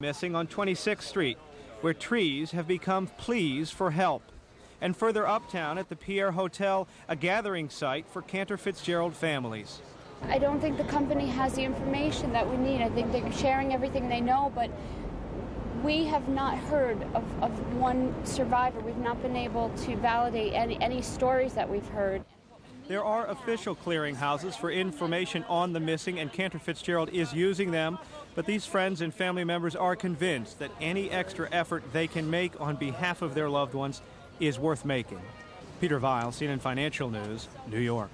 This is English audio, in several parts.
Missing on 26th Street, where trees have become pleas for help. And further uptown at the Pierre Hotel, a gathering site for Cantor Fitzgerald families. I don't think the company has the information that we need. I think they're sharing everything they know, but we have not heard of one survivor. We've not been able to validate any stories that we've heard. There are official clearinghouses for information on the missing, and Cantor Fitzgerald is using them. But these friends and family members are convinced that any extra effort they can make on behalf of their loved ones is worth making. Peter Weil, CNN Financial News, New York.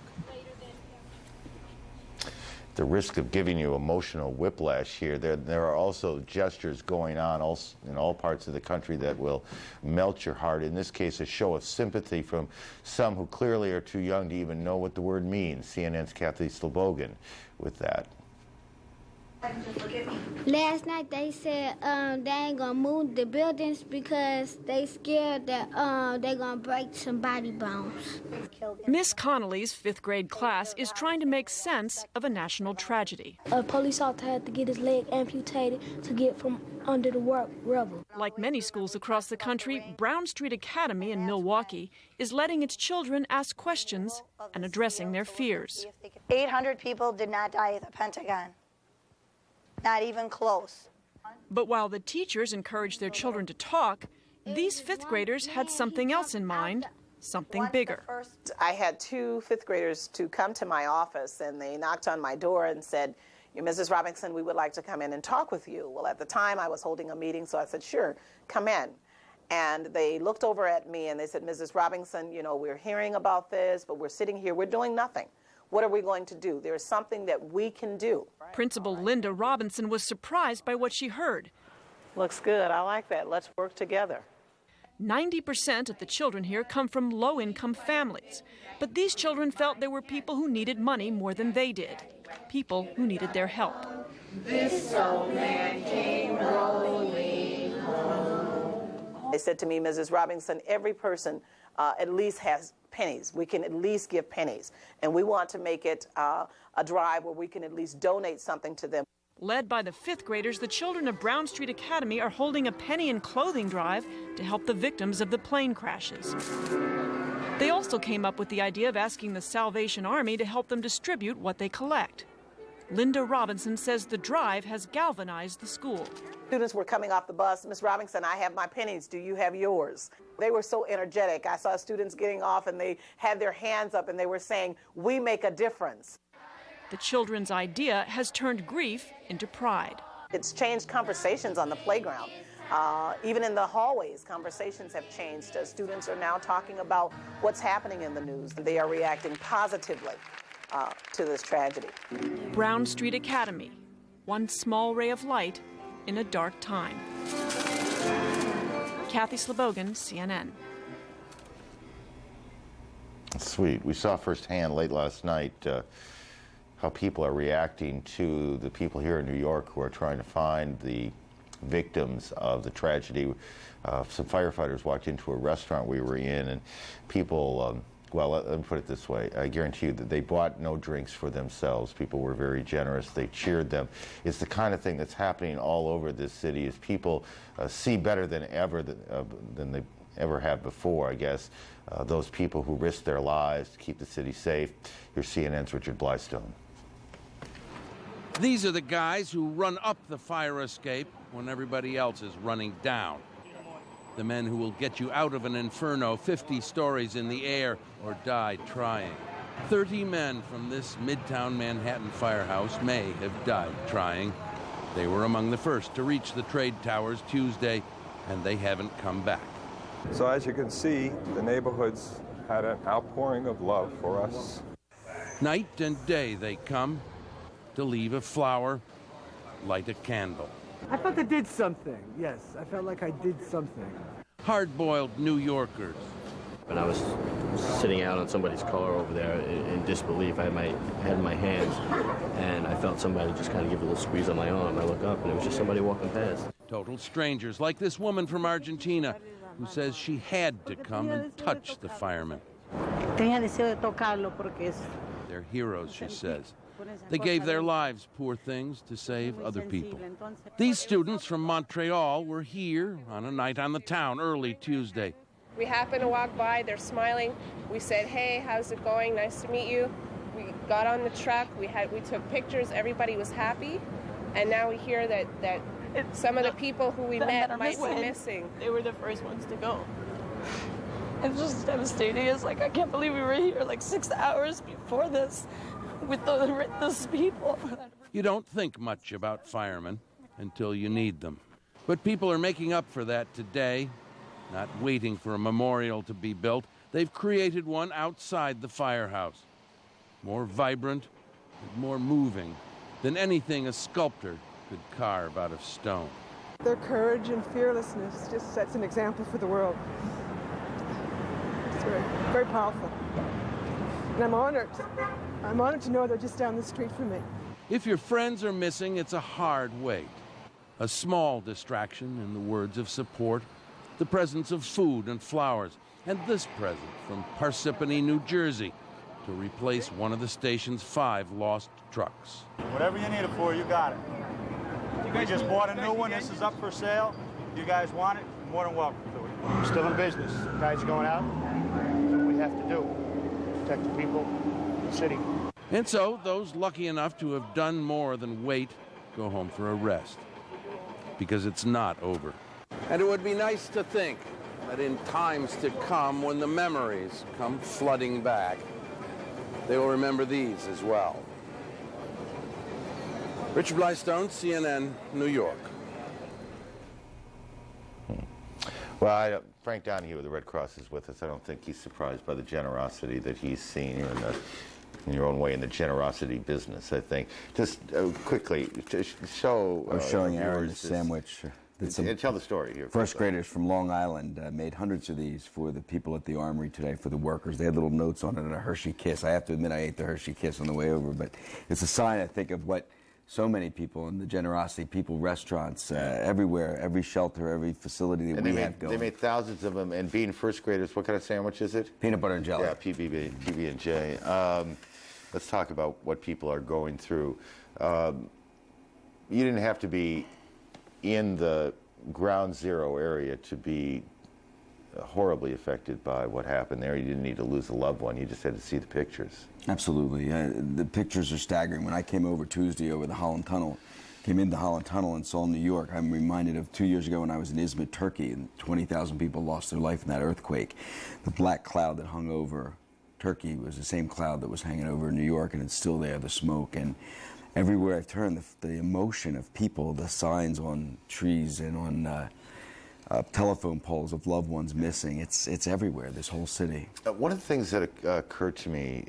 The risk of giving you emotional whiplash here. There are also gestures going on in all parts of the country that will melt your heart. In this case, a show of sympathy from some who clearly are too young to even know what the word means. CNN's Kathy Slobogan with that. Last night they said they ain't gonna move the buildings because they scared that they're gonna break some body bones. Miss Connolly's 5th grade class is trying to make sense of a national tragedy. A police officer had to get his leg amputated to get from under the rubble. Like many schools across the country, Brown Street Academy in Milwaukee is letting its children ask questions and addressing their fears. 800 people did not die at the Pentagon. Not even close. But while the teachers encouraged their children to talk, these 5th graders had something else in mind, something bigger. I had 2 5th graders to come to my office, and they knocked on my door and said, Mrs. Robinson, we would like to come in and talk with you. Well, at the time, I was holding a meeting, so I said, sure, come in. And they looked over at me, and they said, Mrs. Robinson, we're hearing about this, but we're sitting here, we're doing nothing. What are we going to do? There's something that we can do. Principal Linda Robinson was surprised by what she heard. Looks good. I like that. Let's work together. 90% of the children here come from low-income families. But these children felt there were people who needed money more than they did. People who needed their help. This old man came rolling home. They said to me, Mrs. Robinson, every person at least has pennies. We can at least give pennies. And we want to make it a drive where we can at least donate something to them. Led by the 5th graders, the children of Brown Street Academy are holding a penny and clothing drive to help the victims of the plane crashes. They also came up with the idea of asking the Salvation Army to help them distribute what they collect. Linda Robinson says the drive has galvanized the school. Students were coming off the bus. Miss Robinson, I have my pennies. Do you have yours? They were so energetic. I saw students getting off and they had their hands up and they were saying, we make a difference. The children's idea has turned grief into pride. It's changed conversations on the playground. Even in the hallways, conversations have changed. Students are now talking about what's happening in the news. They are reacting positively to this tragedy. Brown Street Academy, one small ray of light in a dark time. Kathy Slobogan, CNN. Sweet. We saw firsthand late last night how people are reacting to the people here in New York who are trying to find the victims of the tragedy. Some firefighters walked into a restaurant we were in, and people, well, let me put it this way. I guarantee you that they bought no drinks for themselves. People were very generous. They cheered them. It's the kind of thing that's happening all over this city as people see better than ever than they ever have before, I guess, those people who risk their lives to keep the city safe. Here's CNN's Richard Blystone. These are the guys who run up the fire escape when everybody else is running down. The men who will get you out of an inferno 50 stories in the air or die trying. 30 men from this Midtown Manhattan firehouse may have died trying. They were among the first to reach the trade towers Tuesday, and they haven't come back. So as you can see, the neighborhoods had an outpouring of love for us. Night and day they come to leave a flower, light a candle. I felt I did something, yes. I felt like I did something. Hard-boiled New Yorkers. When I was sitting out on somebody's car over there in disbelief, I had my head in my hands, and I felt somebody just kind of give a little squeeze on my arm. I look up, and it was just somebody walking past. Total strangers, like this woman from Argentina, who says she had to come and touch the firemen. Tenía deseo de tocarlo porque es. They're heroes, she says. They gave their lives, poor things, to save other people. These students from Montreal were here on a night on the town early Tuesday. We happened to walk by, they're smiling. We said, hey, how's it going? Nice to meet you. We got on the truck, we took pictures, everybody was happy. And now we hear that some of the people who we met might be missing. They were the first ones to go. It's just devastating. It's like, I can't believe we were here like 6 hours before this with those people. You don't think much about firemen until you need them. But people are making up for that today, not waiting for a memorial to be built. They've created one outside the firehouse, more vibrant and more moving than anything a sculptor could carve out of stone. Their courage and fearlessness just sets an example for the world. It's very, very powerful. And I'm honored. I'm honored to know they're just down the street from me. If your friends are missing, it's a hard wait. A small distraction, in the words of support, the presence of food and flowers, and this present from Parsippany, New Jersey, to replace one of the station's 5 lost trucks. Whatever you need it for, you got it. We just bought a new one. This is up for sale. You guys want it, you're more than welcome to it. We're still in business. The guys are going out. That's what we have to do. Protect the people, the city. And so, those lucky enough to have done more than wait go home for a rest. Because it's not over. And it would be nice to think that in times to come, when the memories come flooding back, they will remember these as well. Richard Blystone, CNN, New York. Well, Frank Donahue of the Red Cross is with us. I don't think he's surprised by the generosity that he's seen here in your own way in the generosity business, I think. Just quickly, to show... I was showing Aaron a sandwich. Tell the story here. First graders from Long Island made hundreds of these for the people at the Armory today, for the workers. They had little notes on it and a Hershey Kiss. I have to admit I ate the Hershey Kiss on the way over, but it's a sign, I think, of what so many people in the generosity, people, restaurants, everywhere, every shelter, every facility that we have going. They made thousands of them, and being first graders, what kind of sandwich is it? Peanut butter and jelly. Yeah, PB&J. Let's talk about what people are going through. You didn't have to be in the ground zero area to be horribly affected by what happened there. You didn't need to lose a loved one. You just had to see the pictures. Absolutely. The pictures are staggering. When I came over Tuesday over the Holland Tunnel, came into Holland Tunnel and saw New York, I'm reminded of 2 years ago when I was in Izmit, Turkey, and 20,000 people lost their life in that earthquake. The black cloud that hung over Turkey was the same cloud that was hanging over New York, and it's still there, the smoke. And everywhere I've turned, the emotion of people, the signs on trees and on telephone poles of loved ones missing, it's everywhere, this whole city. One of the things that occurred to me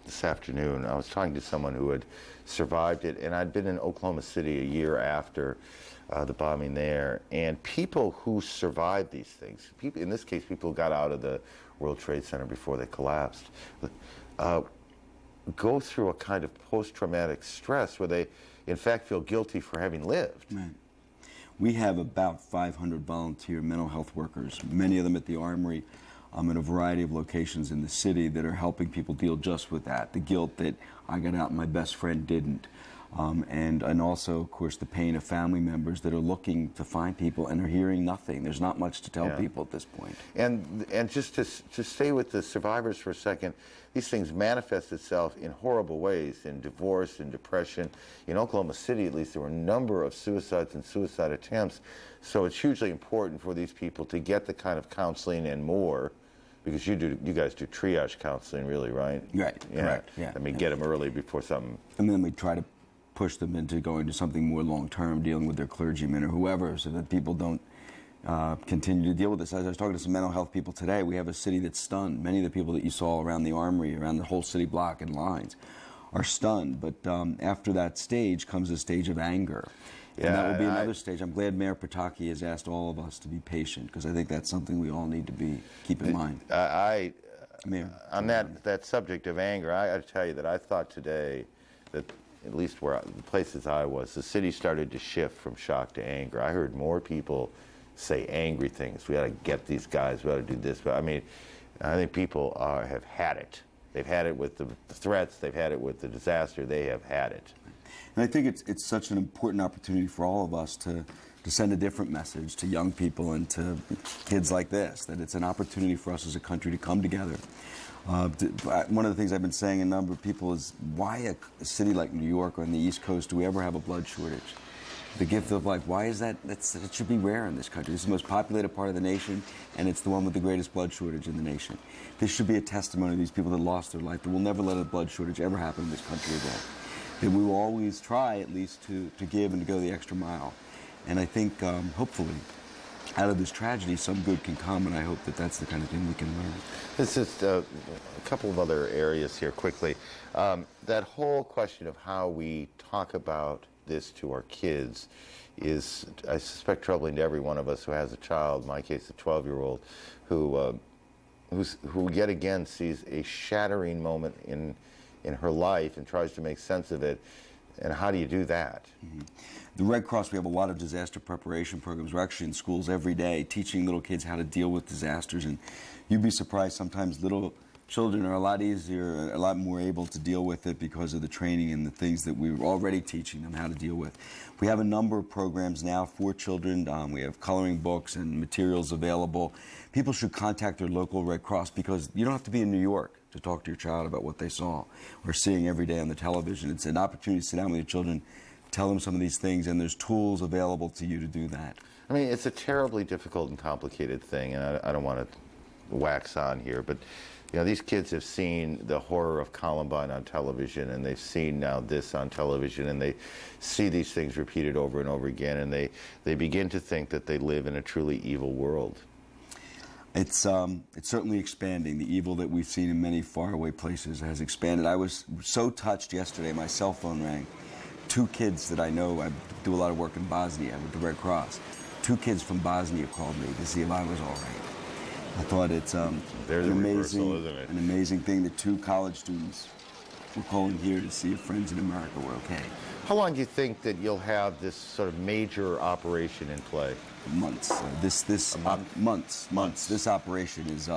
this afternoon, I was talking to someone who had survived it, and I'd been in Oklahoma City a year after the bombing there, and people who survived these things, people, in this case, people who got out of the World Trade Center before they collapsed, go through a kind of post-traumatic stress where they, in fact, feel guilty for having lived. Right. We have about 500 volunteer mental health workers, many of them at the Armory, in a variety of locations in the city that are helping people deal just with that, the guilt that I got out and my best friend didn't. And also, of course, the pain of family members that are looking to find people and are hearing nothing. There's not much to tell people at this point. And just to stay with the survivors for a second, these things manifest itself in horrible ways, in divorce, in depression. In Oklahoma City, at least, there were a number of suicides and suicide attempts. So it's hugely important for these people to get the kind of counseling and more, because you guys do triage counseling, really, right? Right, yeah. Correct, yeah. I mean, get them early before something... And then we try to push them into going to something more long-term, dealing with their clergyman or whoever, so that people don't continue to deal with this. As I was talking to some mental health people today, we have a city that's stunned. Many of the people that you saw around the Armory, around the whole city block and lines, are stunned. But after that stage comes a stage of anger. And that will be another stage. I'm glad Mayor Pataki has asked all of us to be patient, because I think that's something we all need to keep in mind. On that subject of anger, I got to tell you that I thought today that, at least where the places I was, the city started to shift from shock to anger. I heard more people say angry things. We got to get these guys. We got to do this. But I mean, I think people have had it, They've had it with the threats. They've had it with the disaster. They have had it. And I think it's such an important opportunity for all of us to send a different message to young people and to kids like this, that it's an opportunity for us as a country to come together. One of the things I've been saying to a number of people is, why a city like New York or on the East Coast do we ever have a blood shortage? The gift of life, why is that? It should be rare in this country. This is the most populated part of the nation, and it's the one with the greatest blood shortage in the nation. This should be a testimony to these people that lost their life, that we'll never let a blood shortage ever happen in this country again. That we will always try, at least, to give and to go the extra mile. And I think, hopefully, out of this tragedy, some good can come, and I hope that that's the kind of thing we can learn. This is a couple of other areas here quickly. That whole question of how we talk about this to our kids is, I suspect, troubling to every one of us who has a child, in my case a 12-year-old, who yet again sees a shattering moment in her life and tries to make sense of it. And how do you do that? Mm-hmm. The Red Cross, we have a lot of disaster preparation programs. We're actually in schools every day teaching little kids how to deal with disasters. And you'd be surprised, sometimes little children are a lot easier, a lot more able to deal with it because of the training and the things that we were already teaching them how to deal with. We have a number of programs now for children. We have coloring books and materials available. People should contact their local Red Cross, because you don't have to be in New York to talk to your child about what they saw or seeing every day on the television. It's an opportunity to sit down with your children, tell them some of these things, and there's tools available to you to do that. I mean, it's a terribly difficult and complicated thing, and I don't want to wax on here, but you know, these kids have seen the horror of Columbine on television, and they've seen now this on television, and they see these things repeated over and over again, and they begin to think that they live in a truly evil world. It's certainly expanding. The evil that we've seen in many faraway places has expanded. I was so touched yesterday, my cell phone rang. 2 kids that I know, I do a lot of work in Bosnia with the Red Cross. 2 kids from Bosnia called me to see if I was all right. I thought it's an amazing thing that 2 college students were calling here to see if friends in America were okay. How long do you think that you'll have this sort of major operation in play? Months. Months. This operation is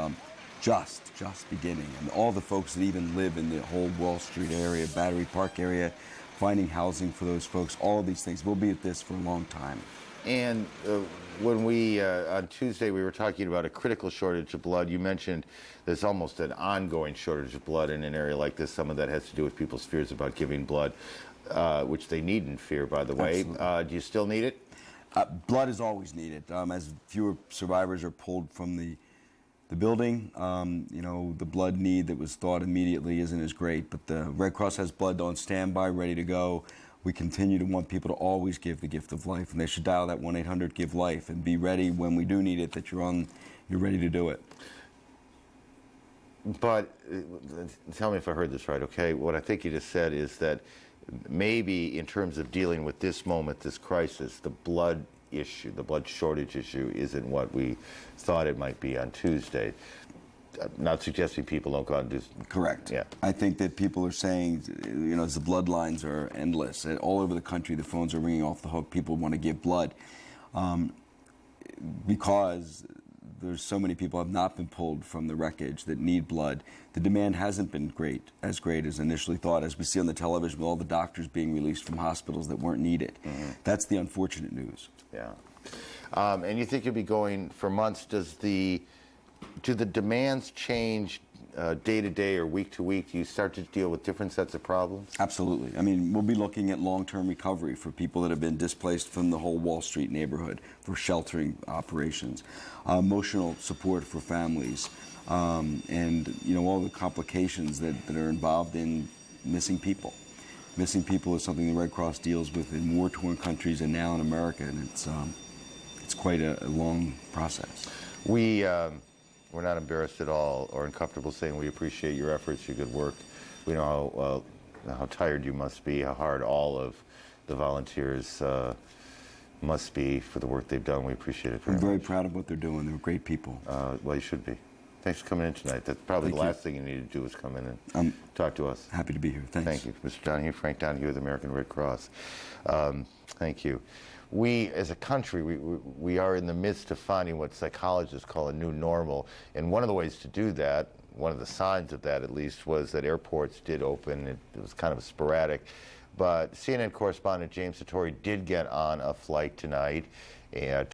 just beginning, and all the folks that even live in the whole Wall Street area, Battery Park area, finding housing for those folks, all of these things. We'll be at this for a long time. And when we, on Tuesday, we were talking about a critical shortage of blood. You mentioned there's almost an ongoing shortage of blood in an area like this. Some of that has to do with people's fears about giving blood, which they needn't fear, by the way. Do you still need it? Blood is always needed. As fewer survivors are pulled from the building, you know, the blood need that was thought immediately isn't as great. But the Red Cross has blood on standby, ready to go. We continue to want people to always give the gift of life, and they should dial that 1-800-GIVE-LIFE and be ready when we do need it, that you're ready to do it. But tell me if I heard this right, okay? What I think you just said is that maybe in terms of dealing with this moment, this crisis, the blood issue, the blood shortage issue, isn't what we thought it might be on Tuesday. I'm not suggesting people don't go out and do... Correct. Yeah. I think that people are saying, you know, as the bloodlines are endless. All over the country, the phones are ringing off the hook. People want to give blood. Because there's so many people have not been pulled from the wreckage that need blood. The demand hasn't been as great as initially thought, as we see on the television with all the doctors being released from hospitals that weren't needed. Mm-hmm. That's the unfortunate news. Yeah. And you think you'll be going for months. Do the demands change day to day or week to week? Do you start to deal with different sets of problems? Absolutely. I mean, we'll be looking at long-term recovery for people that have been displaced from the whole Wall Street neighborhood, for sheltering operations, emotional support for families, and, you know, all the complications that are involved in missing people. Missing people is something the Red Cross deals with in war-torn countries and now in America, and it's quite a long process. We're not embarrassed at all or uncomfortable saying we appreciate your efforts, your good work. We know how tired you must be, how hard all of the volunteers must be for the work they've done. We appreciate it very much. I'm very proud of what they're doing. They're great people. Well, you should be. Thanks for coming in tonight. That's probably the last thing you need to do is come in and talk to us. Happy to be here. Thanks. Thank you. Mr. Donahue, Frank Donahue of the American Red Cross. Thank you. We, as a country, we are in the midst of finding what psychologists call a new normal. And one of the ways to do that, one of the signs of that, at least, was that airports did open. It was kind of sporadic. But CNN correspondent James Sartori did get on a flight tonight and